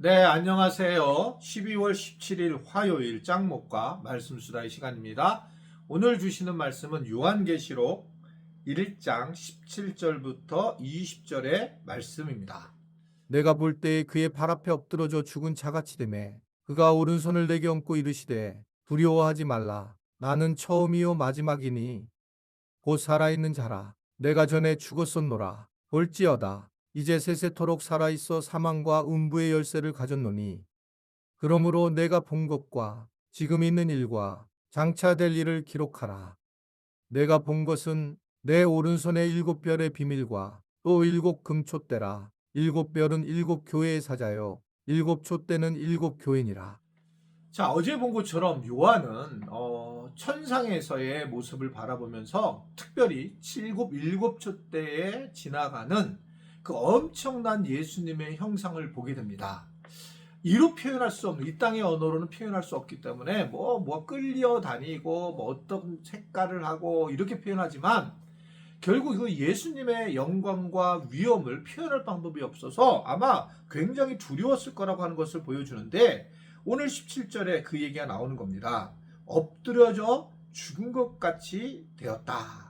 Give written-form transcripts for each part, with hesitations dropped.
네, 안녕하세요. 12월 17일 화요일 짱목과 말씀수다의 시간입니다. 오늘 주시는 말씀은 요한계시록 1장 17절부터 20절의 말씀입니다. 내가 볼 때에 그의 발 앞에 엎드러져 죽은 자같이 되매 그가 오른손을 내게 얹고 이르시되 두려워하지 말라. 나는 처음이요 마지막이니 곧 살아있는 자라. 내가 전에 죽었었노라. 볼지어다 이제 세세토록 살아있어 사망과 음부의 열쇠를 가졌노니 그러므로 내가 본 것과 지금 있는 일과 장차 될 일을 기록하라. 내가 본 것은 내 오른손의 7별의 비밀과 또 7금촛대라. 7별은 7교회의 사자요 7촛대는 7교회니라. 자, 어제 본 것처럼 요한은 천상에서의 모습을 바라보면서 특별히 일곱 촛대에 지나가는 그 엄청난 예수님의 형상을 보게 됩니다. 이로 표현할 수 없는, 이 땅의 언어로는 표현할 수 없기 때문에 뭐 끌려다니고 뭐 어떤 색깔을 하고 이렇게 표현하지만 결국 그 예수님의 영광과 위엄을 표현할 방법이 없어서 아마 굉장히 두려웠을 거라고 하는 것을 보여주는데, 오늘 17절에 그 얘기가 나오는 겁니다. 엎드려져 죽은 것 같이 되었다.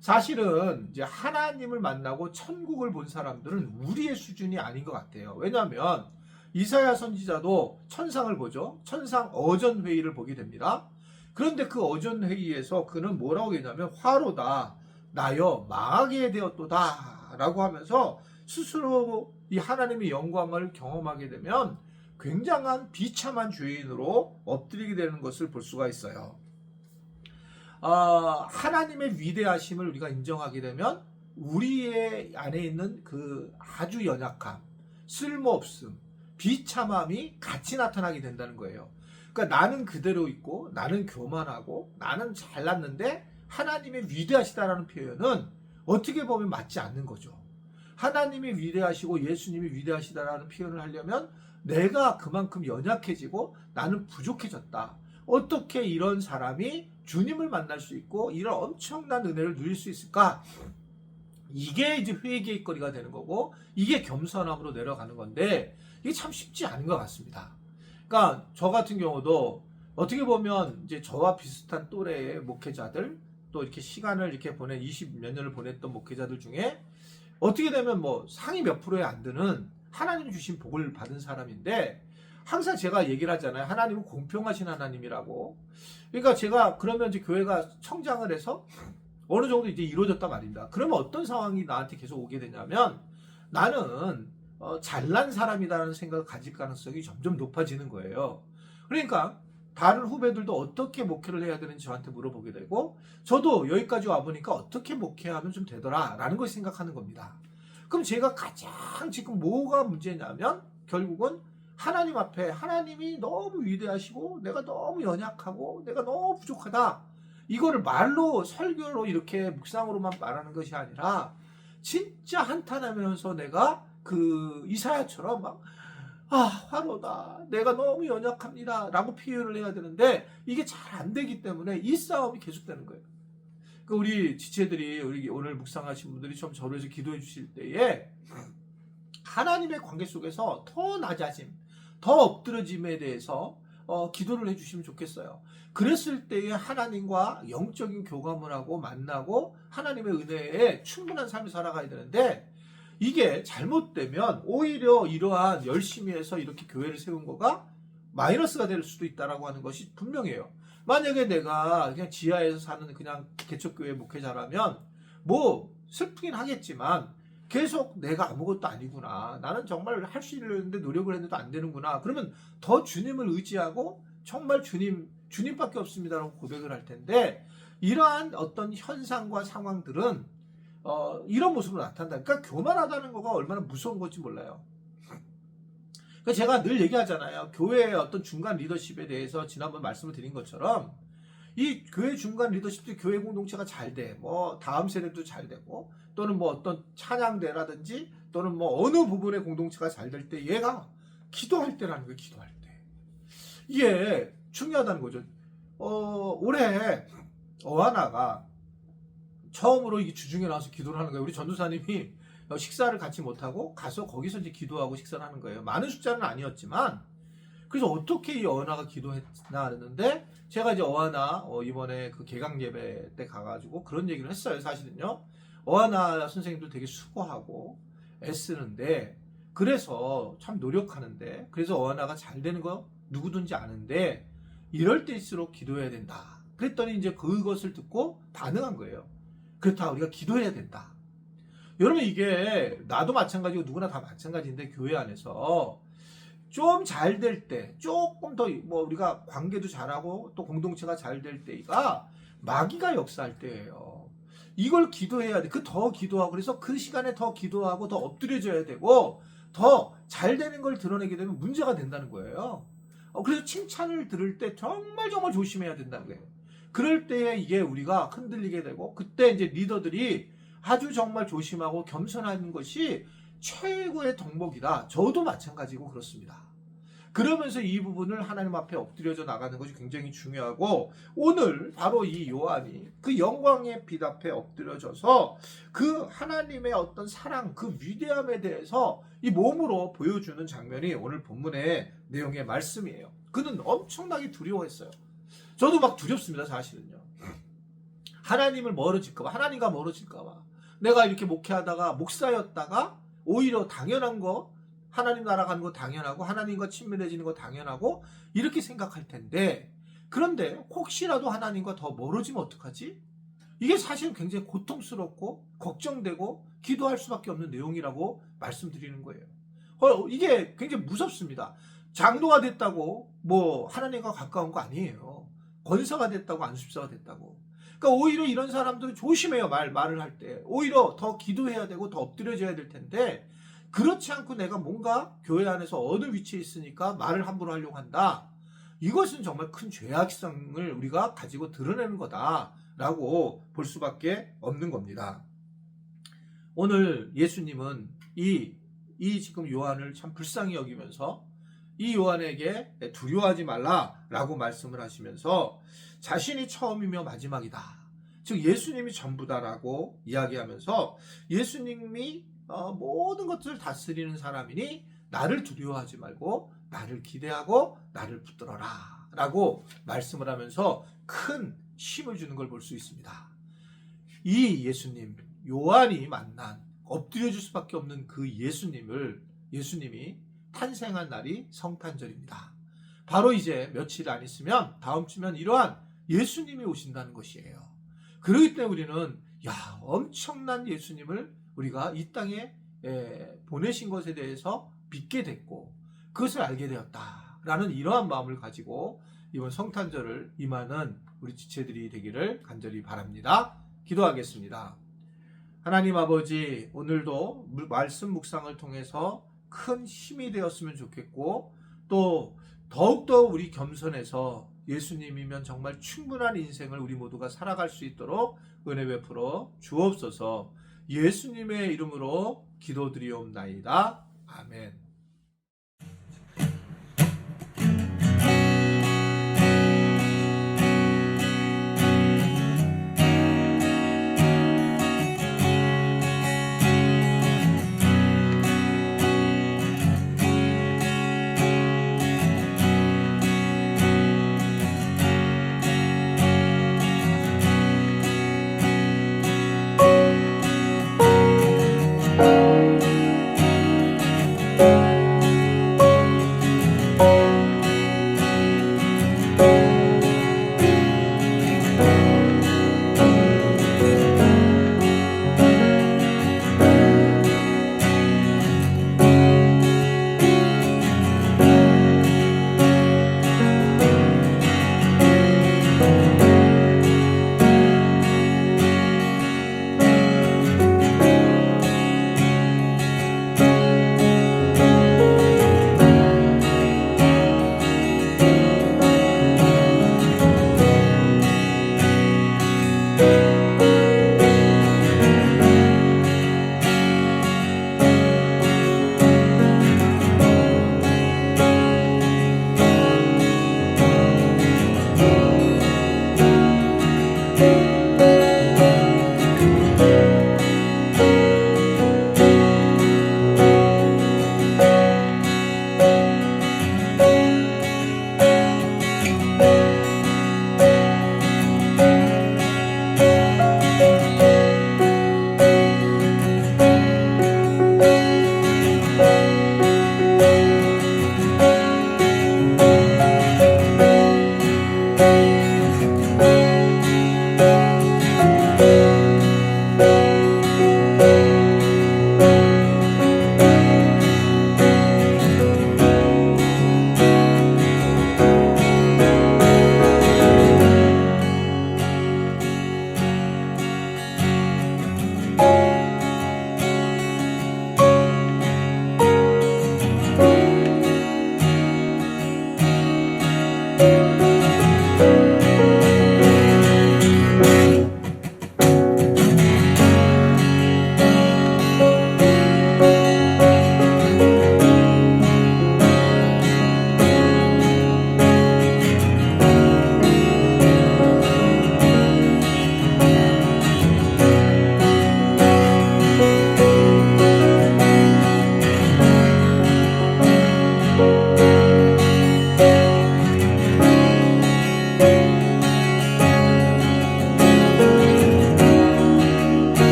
사실은 이제 하나님을 만나고 천국을 본 사람들은 우리의 수준이 아닌 것 같아요. 왜냐하면 이사야 선지자도 천상을 보죠. 천상 어전회의를 보게 됩니다. 그런데 그 어전회의에서 그는 뭐라고 했냐면 화로다 나여 망하게 되었도다 라고 하면서 스스로 이 하나님의 영광을 경험하게 되면 굉장한 비참한 죄인으로 엎드리게 되는 것을 볼 수가 있어요. 하나님의 위대하심을 우리가 인정하게 되면 우리의 안에 있는 그 아주 연약함, 쓸모없음, 비참함이 같이 나타나게 된다는 거예요. 그러니까 나는 그대로 있고 나는 교만하고 나는 잘났는데 하나님의 위대하시다라는 표현은 어떻게 보면 맞지 않는 거죠. 하나님이 위대하시고 예수님이 위대하시다라는 표현을 하려면 내가 그만큼 연약해지고 나는 부족해졌다. 어떻게 이런 사람이 주님을 만날 수 있고 이런 엄청난 은혜를 누릴 수 있을까? 이게 이제 회개의 거리가 되는 거고 이게 겸손함으로 내려가는 건데 이게 참 쉽지 않은 것 같습니다. 그러니까 저 같은 경우도 어떻게 보면 이제 저와 비슷한 또래의 목회자들 또 이렇게 시간을 이렇게 보낸 20 몇 년을 보냈던 목회자들 중에 어떻게 되면 뭐 상위 몇 프로에 안 드는 하나님 주신 복을 받은 사람인데 항상 제가 얘기를 하잖아요. 하나님은 공평하신 하나님이라고. 그러니까 제가 그러면 이제 교회가 성장을 해서 어느 정도 이제 이루어졌단 말입니다. 그러면 어떤 상황이 나한테 계속 오게 되냐면 나는 잘난 사람이라는 생각을 가질 가능성이 점점 높아지는 거예요. 그러니까 다른 후배들도 어떻게 목회를 해야 되는지 저한테 물어보게 되고 저도 여기까지 와보니까 어떻게 목회하면 좀 되더라 라는 걸 생각하는 겁니다. 그럼 제가 가장 지금 뭐가 문제냐면 결국은 하나님 앞에 하나님이 너무 위대하시고 내가 너무 연약하고 내가 너무 부족하다. 이거를 말로 설교로 이렇게 묵상으로만 말하는 것이 아니라 진짜 한탄하면서 내가 그 이사야처럼 막 화로다 내가 너무 연약합니다 라고 표현을 해야 되는데 이게 잘 안 되기 때문에 이 싸움이 계속되는 거예요. 그 우리 지체들이 우리 오늘 묵상하신 분들이 좀 저를 위해서 기도해 주실 때에 하나님의 관계 속에서 더 낮아짐, 더 엎드러짐에 대해서 기도를 해주시면 좋겠어요. 그랬을 때에 하나님과 영적인 교감을 하고 만나고 하나님의 은혜에 충분한 삶을 살아가야 되는데 이게 잘못되면 오히려 이러한 열심히 해서 이렇게 교회를 세운 거가 마이너스가 될 수도 있다라고 하는 것이 분명해요. 만약에 내가 그냥 지하에서 사는 그냥 개척교회 목회자라면 뭐 슬프긴 하겠지만 계속 내가 아무것도 아니구나. 나는 정말 할 수 있는데 노력을 했는데도 안 되는구나. 그러면 더 주님을 의지하고 정말 주님밖에 없습니다라고 고백을 할 텐데 이러한 어떤 현상과 상황들은 이런 모습으로 나타난다. 그러니까 교만하다는 거가 얼마나 무서운 건지 몰라요. 그러니까 제가 늘 얘기하잖아요. 교회의 어떤 중간 리더십에 대해서 지난번 말씀을 드린 것처럼 이 교회 중간 리더십도 교회 공동체가 잘 돼. 뭐 다음 세대도 잘 되고 또는 뭐 어떤 찬양대라든지 또는 뭐 어느 부분의 공동체가 잘 될 때 얘가 기도할 때라는 거예요. 기도할 때. 이게 중요하다는 거죠. 올해 어하나가 처음으로 이 주중에 나와서 기도를 하는 거예요. 우리 전도사님이 식사를 같이 못하고 가서 거기서 이제 기도하고 식사를 하는 거예요. 많은 숫자는 아니었지만 그래서 어떻게 이 어하나가 기도했나 했는데 제가 이제 어하나 이번에 그 개강 예배 때 가가지고 그런 얘기를 했어요. 사실은요. 어하나 선생님도 되게 수고하고 애쓰는데 그래서 참 노력하는데 그래서 어하나가 잘 되는 거 누구든지 아는데 이럴 때일수록 기도해야 된다. 그랬더니 이제 그것을 듣고 반응한 거예요. 그렇다 우리가 기도해야 된다. 여러분 이게 나도 마찬가지고 누구나 다 마찬가지인데 교회 안에서 좀 잘 될 때 조금 더 뭐 우리가 관계도 잘하고 또 공동체가 잘 될 때가 마귀가 역사할 때예요. 이걸 기도해야 돼. 그 더 기도하고 그래서 그 시간에 더 기도하고 더 엎드려져야 되고 더 잘 되는 걸 드러내게 되면 문제가 된다는 거예요. 그래서 칭찬을 들을 때 정말 조심해야 된다는 거예요. 그럴 때에 이게 우리가 흔들리게 되고 그때 이제 리더들이 아주 정말 조심하고 겸손한 것이 최고의 덕목이다. 저도 마찬가지고 그렇습니다. 그러면서 이 부분을 하나님 앞에 엎드려져 나가는 것이 굉장히 중요하고 오늘 바로 이 요한이 그 영광의 빛 앞에 엎드려져서 그 하나님의 어떤 사랑, 그 위대함에 대해서 이 몸으로 보여주는 장면이 오늘 본문의 내용의 말씀이에요. 그는 엄청나게 두려워했어요. 저도 막 두렵습니다. 사실은요. 하나님을 멀어질까봐, 하나님과 멀어질까봐. 내가 이렇게 목회하다가 목사였다가 오히려 당연한 거 하나님 나라 가는 거 당연하고 하나님과 친밀해지는 거 당연하고 이렇게 생각할 텐데 그런데 혹시라도 하나님과 더 멀어지면 어떡하지? 이게 사실은 굉장히 고통스럽고 걱정되고 기도할 수밖에 없는 내용이라고 말씀드리는 거예요. 이게 굉장히 무섭습니다. 장로가 됐다고 뭐 하나님과 가까운 거 아니에요. 권사가 됐다고 안수집사가 됐다고. 그러니까 오히려 이런 사람들은 조심해요. 말을 할 때. 오히려 더 기도해야 되고 더 엎드려져야 될 텐데 그렇지 않고 내가 뭔가 교회 안에서 어느 위치에 있으니까 말을 함부로 하려고 한다. 이것은 정말 큰 죄악성을 우리가 가지고 드러내는 거다라고 볼 수밖에 없는 겁니다. 오늘 예수님은 이 지금 요한을 참 불쌍히 여기면서 이 요한에게 두려워하지 말라라고 말씀을 하시면서 자신이 처음이며 마지막이다. 즉 예수님이 전부다라고 이야기하면서 예수님이 모든 것들을 다스리는 사람이니 나를 두려워하지 말고 나를 기대하고 나를 붙들어라 라고 말씀을 하면서 큰 힘을 주는 걸 볼 수 있습니다. 이 예수님, 요한이 만난 엎드려줄 수밖에 없는 그 예수님이 탄생한 날이 성탄절입니다. 바로 이제 며칠 안 있으면 다음 주면 이러한 예수님이 오신다는 것이에요. 그렇기 때문에 우리는 엄청난 예수님을 우리가 이 땅에 보내신 것에 대해서 믿게 됐고 그것을 알게 되었다라는 이러한 마음을 가지고 이번 성탄절을 임하는 우리 지체들이 되기를 간절히 바랍니다. 기도하겠습니다. 하나님 아버지, 오늘도 말씀 묵상을 통해서 큰 힘이 되었으면 좋겠고 또 더욱더 우리 겸손해서 예수님이면 정말 충분한 인생을 우리 모두가 살아갈 수 있도록 은혜 베풀어 주옵소서. 예수님의 이름으로 기도드리옵나이다. 아멘.